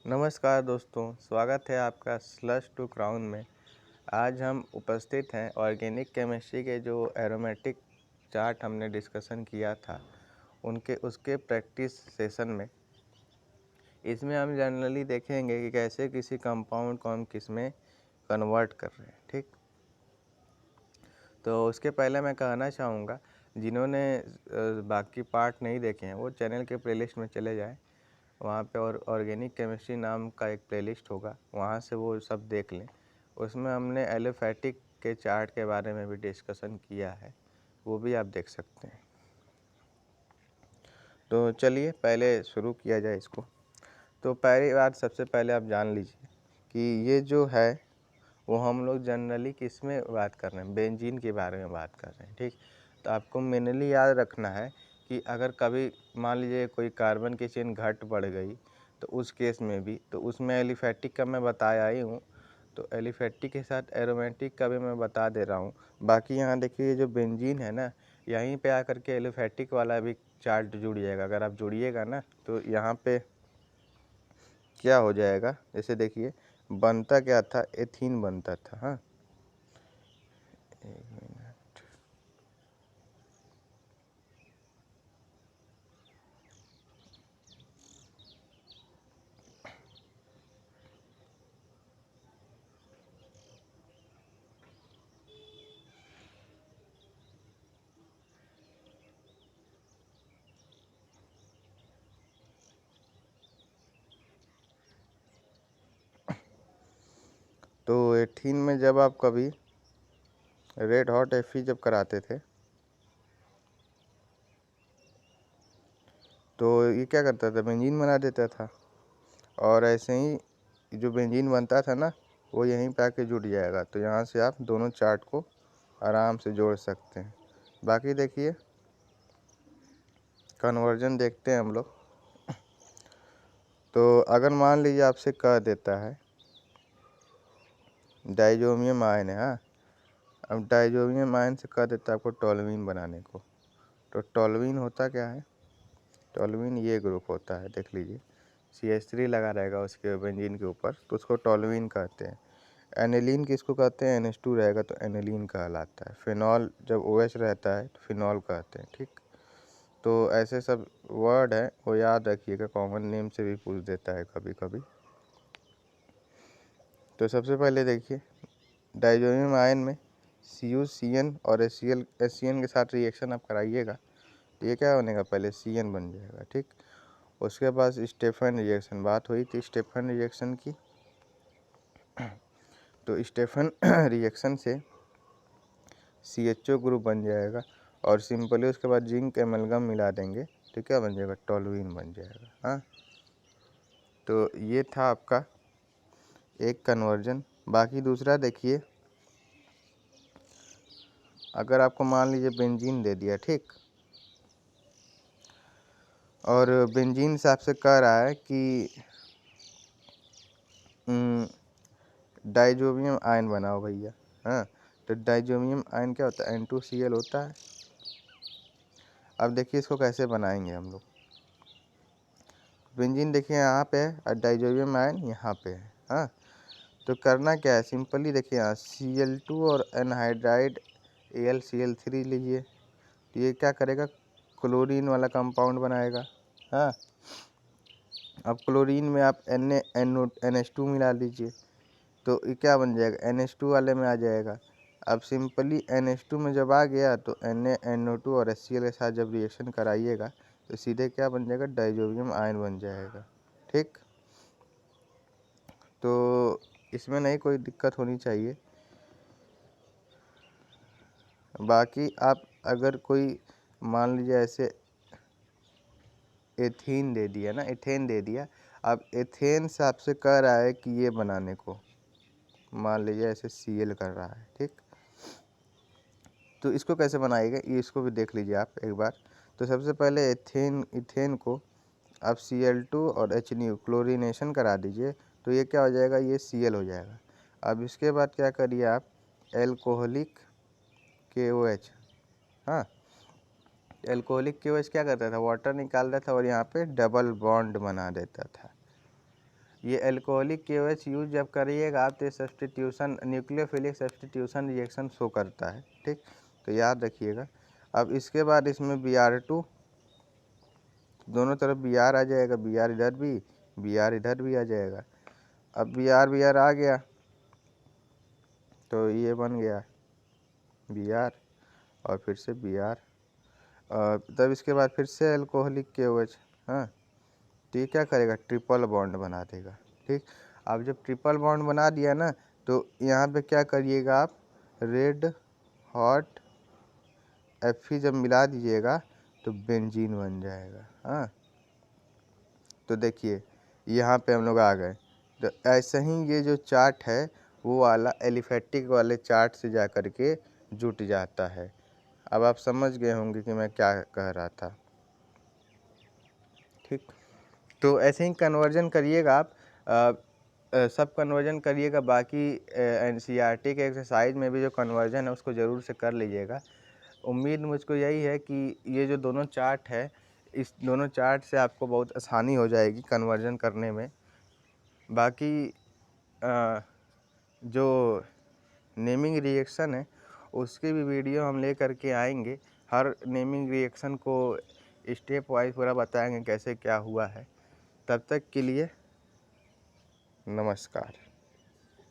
नमस्कार दोस्तों, स्वागत है आपका स्लश टू क्राउन में। आज हम उपस्थित हैं ऑर्गेनिक केमिस्ट्री के जो एरोमेटिक चार्ट हमने डिस्कशन किया था उनके उसके प्रैक्टिस सेशन में। इसमें हम जनरली देखेंगे कि कैसे किसी कंपाउंड को हम किस में कन्वर्ट कर रहे हैं। ठीक, तो उसके पहले मैं कहना चाहूँगा जिन्होंने बाकी पार्ट नहीं देखे हैं वो चैनल के प्लेलिस्ट में चले जाएँ। वहाँ पे और ऑर्गेनिक केमिस्ट्री नाम का एक प्लेलिस्ट होगा, वहाँ से वो सब देख लें। उसमें हमने एलोफैटिक के चार्ट के बारे में भी डिस्कशन किया है, वो भी आप देख सकते हैं। तो चलिए पहले शुरू किया जाए इसको। तो पहली बात सबसे पहले आप जान लीजिए कि ये जो है वो हम लोग जनरली किस में बात कर रहे हैं, बेंजीन के बारे में बात कर रहे हैं। ठीक, तो आपको मेनली याद रखना है कि अगर कभी मान लीजिए कोई कार्बन की चेन घट बढ़ गई तो उस केस में भी, तो उसमें एलिफैटिक का मैं बताया ही हूँ, तो एलिफैटिक के साथ एरोमेटिक का भी मैं बता दे रहा हूँ। बाकी यहाँ देखिए ये जो बेंजीन है ना, यहीं पे आकर के एलिफैटिक वाला भी चार्ट जुड़ जाएगा। अगर आप जुड़िएगा ना तो यहाँ पे क्या हो जाएगा, जैसे देखिए बनता क्या था, एथीन बनता था। हाँ, एक मिनट। तो एथीन में जब आप कभी रेड हॉट एफी जब कराते थे तो ये क्या करता था, बेंजीन बना देता था। और ऐसे ही जो बेंजीन बनता था ना वो यहीं पे आके जुड़ जाएगा। तो यहाँ से आप दोनों चार्ट को आराम से जोड़ सकते हैं। बाकी देखिए कन्वर्जन देखते हैं हम लोग। तो अगर मान लीजिए आपसे कह देता है डाइजोमियम आयन है, हाँ, अब डाइजोमियम आयन से कह देता है आपको टोल्यूइन बनाने को। तो टोल्यूइन होता क्या है, टोल्यूइन ये ग्रुप होता है, देख लीजिए CH3 लगा रहेगा उसके बेंजीन के ऊपर, तो उसको टोल्यूइन कहते हैं। एनिलीन किसको कहते हैं, NH2 रहेगा तो एनिलीन कहलाता है। फिनॉल जब OH रहता है तो फिनॉल कहते हैं। ठीक, तो ऐसे सब वर्ड है वो याद रखिएगा, कॉमन नेम से भी पूछ देता है कभी कभी। तो सबसे पहले देखिए डाइजोनियम आयन में CuCN और HCN के साथ रिएक्शन आप कराइएगा तो ये क्या बनेगा, पहले CN बन जाएगा। ठीक, उसके बाद स्टेफन रिएक्शन, बात हुई थी स्टेफन रिएक्शन की। तो स्टेफन रिएक्शन से CHO ग्रुप बन जाएगा और सिंपली उसके बाद जिंक एमलगम मिला देंगे तो क्या बन जाएगा, टोल्यूइन बन जाएगा। हाँ, तो ये था आपका एक कन्वर्जन। बाकी दूसरा देखिए, अगर आपको मान लीजिए बेंजीन दे दिया, ठीक, और बेंजीन से आपसे कह रहा है कि डाइजोबियम आयन बनाओ भैया। हाँ, तो डाइजोबियम आयन क्या होता है, N2Cl होता है। अब देखिए इसको कैसे बनाएंगे हम लोग। बेंजीन देखिए यहाँ पे है और डाइजोबियम आयन यहाँ पे है। हाँ, तो करना क्या है, सिंपली देखिए यहाँ Cl2 और एनहाइड्राइड AlCl3 लीजिए, तो ये क्या करेगा, क्लोरीन वाला कंपाउंड बनाएगा। हाँ, अब क्लोरीन में आप NH2 मिला लीजिए तो ये क्या बन जाएगा, NH2 वाले में आ जाएगा। अब सिंपली NH2 में जब आ गया तो NaNO2 और HCl के साथ जब रिएक्शन कराइएगा तो सीधे क्या बन जाएगा, डाइजोबियम आयन बन जाएगा। ठीक, तो इसमें नहीं कोई दिक्कत होनी चाहिए। बाकी आप अगर कोई मान लीजिए ऐसे एथीन दे दिया ना, एथेन दे दिया, अब एथेन से आपसे कह रहा है कि ये बनाने को, मान लीजिए ऐसे Cl कर रहा है। ठीक, तो इसको कैसे बनाएगा ये, इसको भी देख लीजिए आप एक बार। तो सबसे पहले इथेन को आप Cl2 और HNU क्लोरीनेशन करा दीजिए तो ये क्या हो जाएगा, ये Cl हो जाएगा। अब इसके बाद क्या करिए आप, एल्कोहलिक KOH। हाँ, एल्कोहलिक KOH क्या करता था, वाटर निकालता था और यहाँ पे डबल बॉन्ड बना देता था। ये अल्कोहलिक KOH यूज जब करिएगा आप तो substitution nucleophilic substitution reaction show करता है, ठीक। तो याद रखिएगा। अब इसके बाद इसमें Br2, दोनों तरफ Br आ जाएगा, Br इधर भी, Br इधर भी आ जाएगा। अब Br आ गया तो ये बन गया Br और फिर से Br, तब इसके बाद फिर से अल्कोहलिक KOH। हाँ, तो ये क्या करेगा, ट्रिपल बॉन्ड बना देगा, ठीक। अब जब ट्रिपल बॉन्ड बना दिया ना, तो यहाँ पे क्या करिएगा आप, रेड हॉट Fe जब मिला दीजिएगा तो बेंजीन बन जाएगा। हाँ, तो देखिए यहाँ पे हम लोग आ गए। तो ऐसे ही ये जो चार्ट है वो वाला एलिफेटिक वाले चार्ट से जा कर के जुट जाता है। अब आप समझ गए होंगे कि मैं क्या कह रहा था, ठीक। तो ऐसे ही कन्वर्जन करिएगा आप, सब कन्वर्जन करिएगा। बाकी NCERT के एक्सरसाइज में भी जो कन्वर्जन है उसको ज़रूर से कर लीजिएगा। उम्मीद मुझको यही है कि ये जो दोनों चार्ट है, इस दोनों चार्ट से आपको बहुत आसानी हो जाएगी कन्वर्जन करने में। बाकी जो नेमिंग रिएक्शन है उसकी भी वीडियो हम ले करके आएंगे। हर नेमिंग रिएक्शन को स्टेप वाइज पूरा बताएंगे कैसे क्या हुआ है। तब तक के लिए नमस्कार।